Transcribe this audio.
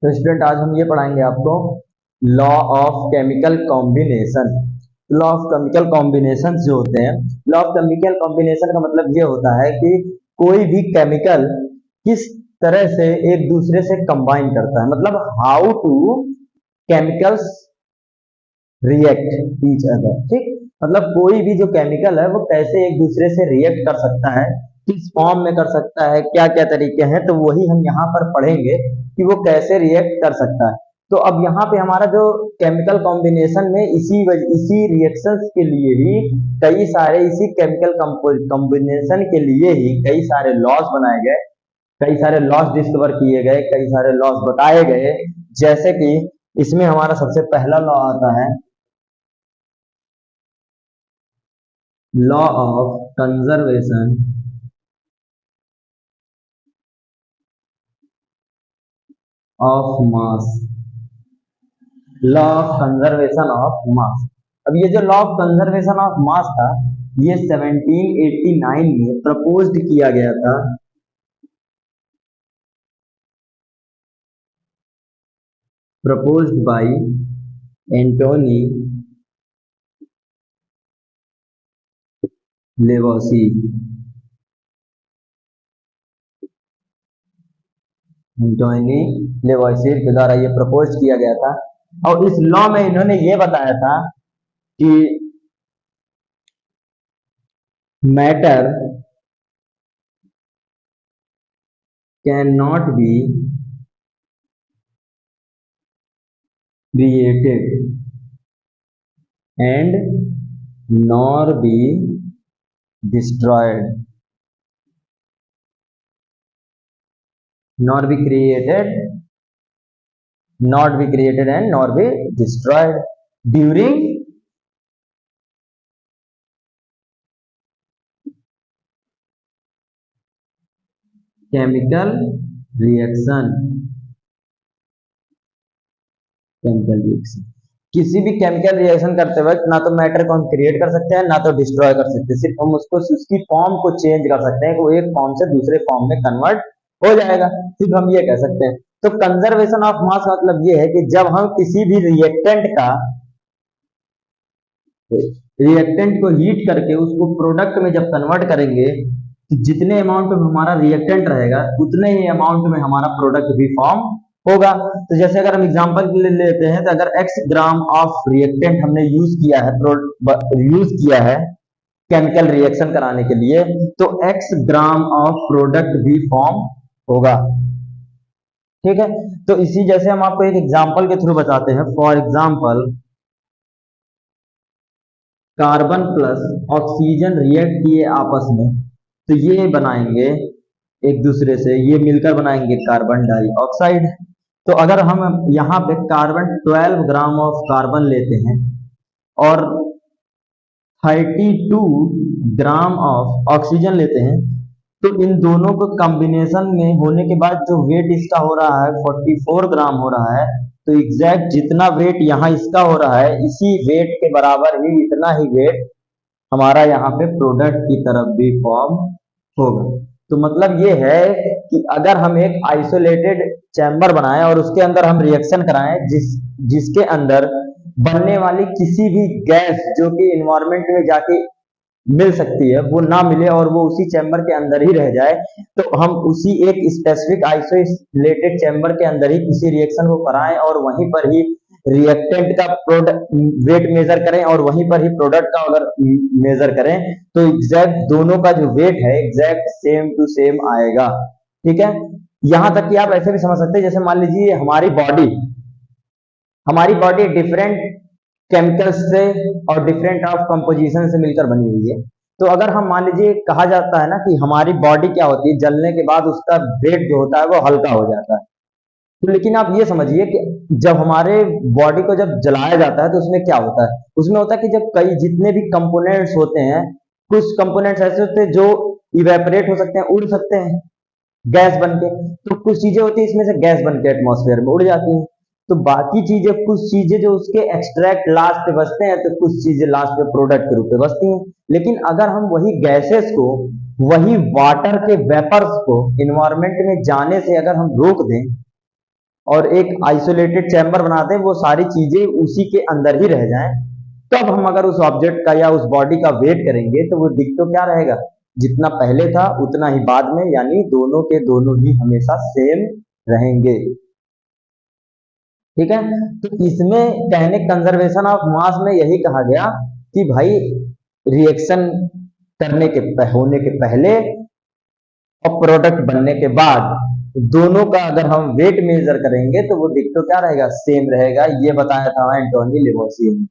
तो स्टूडेंट आज हम ये पढ़ाएंगे आपको law of chemical combination. Law of chemical combination जो होते हैं, लॉ ऑफ केमिकल कॉम्बिनेशन का मतलब ये होता है कि कोई भी केमिकल किस तरह से एक दूसरे से कंबाइन करता है, मतलब how two chemicals react each other. ठीक, मतलब कोई भी जो केमिकल है वो कैसे एक दूसरे से रिएक्ट कर सकता है, किस फॉर्म में कर सकता है, क्या क्या तरीके हैं, तो वही हम यहाँ पर पढ़ेंगे कि वो कैसे रिएक्ट कर सकता है। तो अब यहाँ पे हमारा जो केमिकल कॉम्बिनेशन में इसी रिएक्शंस के लिए ही कई सारे, इसी केमिकल कॉम्बिनेशन के लिए ही कई सारे लॉज बनाए गए, कई सारे लॉज डिस्कवर किए गए, कई सारे लॉज बताए गए। जैसे कि इसमें हमारा सबसे पहला लॉ आता है law of conservation of mass. Law of conservation of mass. अब ये जो law of conservation of mass था, ये 1789 में प्रपोज्ड किया गया था। Proposed by Antoine Lavoisier. Antoine Lavoisier के द्वारा ये प्रपोज किया गया था। और इस लॉ में इन्होंने ये बताया था कि matter can not be created and nor be destroyed, nor be created, not be created and nor be destroyed during chemical reaction। Chemical reaction, किसी भी केमिकल रिएक्शन करते वक्त ना तो मैटर को हम क्रिएट कर सकते हैं, ना तो डिस्ट्रॉय कर सकते हैं, सिर्फ हम उसको उसकी फॉर्म को चेंज कर सकते हैं कि वो एक फॉर्म से दूसरे फॉर्म में कन्वर्ट हो जाएगा, सिर्फ हम ये कह सकते हैं। तो कंजर्वेशन ऑफ मास का मतलब ये है कि जब हम किसी भी रिएक्टेंट को हीट करके उसको प्रोडक्ट में जब कन्वर्ट करेंगे, तो जितने अमाउंट में हमारा रिएक्टेंट रहेगा उतने ही अमाउंट में हमारा प्रोडक्ट भी फॉर्म होगा। तो जैसे अगर हम एग्जांपल के लिए लेते हैं, तो अगर x ग्राम ऑफ रिएक्टेंट हमने यूज किया है केमिकल रिएक्शन कराने के लिए, तो x ग्राम ऑफ प्रोडक्ट भी फॉर्म होगा। ठीक है, तो इसी जैसे हम आपको एक एग्जांपल के थ्रू बताते हैं। For example, carbon plus oxygen react किए आपस में, तो ये बनाएंगे एक दूसरे से, ये मिलकर बनाएंगे कार्बन डाइऑक्साइड। तो अगर हम यहाँ पे कार्बन 12 ग्राम ऑफ कार्बन लेते हैं और 32 ग्राम ऑफ ऑक्सीजन लेते हैं, तो इन दोनों को कॉम्बिनेशन में होने के बाद जो वेट इसका हो रहा है 44 ग्राम हो रहा है। तो एग्जैक्ट जितना वेट यहाँ इसका हो रहा है, इसी वेट के बराबर ही इतना ही वेट हमारा यहाँ पे प्रोडक्ट की तरफ भी फॉर्म होगा। तो मतलब ये है कि अगर हम एक आइसोलेटेड चैम्बर बनाएं और उसके अंदर हम रिएक्शन कराएं, जिसके अंदर बनने वाली किसी भी गैस जो कि इन्वायरमेंट में जाके मिल सकती है वो ना मिले और वो उसी चैम्बर के अंदर ही रह जाए, तो हम उसी एक स्पेसिफिक आइसोलेटेड चैम्बर के अंदर ही किसी रिएक्शन को कराएं और वहीं पर ही रिएक्टेंट का प्रोडक्ट वेट मेजर करें और वहीं पर ही प्रोडक्ट का अगर मेजर करें, तो एग्जैक्ट दोनों का जो वेट है एग्जैक्ट सेम टू सेम आएगा। ठीक है, यहां तक कि आप ऐसे भी समझ सकते हैं, जैसे मान लीजिए हमारी बॉडी डिफरेंट केमिकल्स से और डिफरेंट ऑफ कंपोजिशन से मिलकर बनी हुई है। तो अगर हम मान लीजिए, कहा जाता है ना कि हमारी बॉडी क्या होती है, जलने के बाद उसका वेट जो होता है वो हल्का हो जाता है। तो लेकिन आप ये समझिए कि जब हमारे बॉडी को जब जलाया जाता है तो उसमें क्या होता है, उसमें होता है कि जब कई जितने भी कंपोनेंट्स होते हैं, कुछ कंपोनेंट्स ऐसे होते हैं जो इवेपोरेट हो सकते हैं, उड़ सकते हैं गैस बन के, तो कुछ चीजें होती है इसमें से गैस बन के एटमॉस्फेयर में उड़ जाती हैं। तो बाकी चीजें, कुछ चीजें जो उसके एक्सट्रैक्ट लास्ट पे बचते हैं, तो कुछ चीजें लास्ट पे प्रोडक्ट के रूप में बचती हैं। लेकिन अगर हम वही गैसेस को, वही वाटर के वेपर्स को इन्वायरमेंट में जाने से अगर हम रोक दें, और एक आइसोलेटेड चैम्बर बनाते हैं, वो सारी चीजें उसी के अंदर ही रह जाएं, तब हम अगर उस ऑब्जेक्ट का या उस बॉडी का वेट करेंगे तो वो दिख तो क्या रहेगा, जितना पहले था उतना ही बाद में, यानी दोनों के दोनों ही हमेशा सेम रहेंगे। ठीक है, तो इसमें कहने कंजर्वेशन ऑफ मास में यही कहा गया कि भाई रिएक्शन करने के होने के पहले और प्रोडक्ट बनने के बाद दोनों का अगर हम वेट मेजर करेंगे तो वो दिख तो क्या रहेगा, सेम रहेगा। ये बताया था एंटोनी लेवोसियर ने।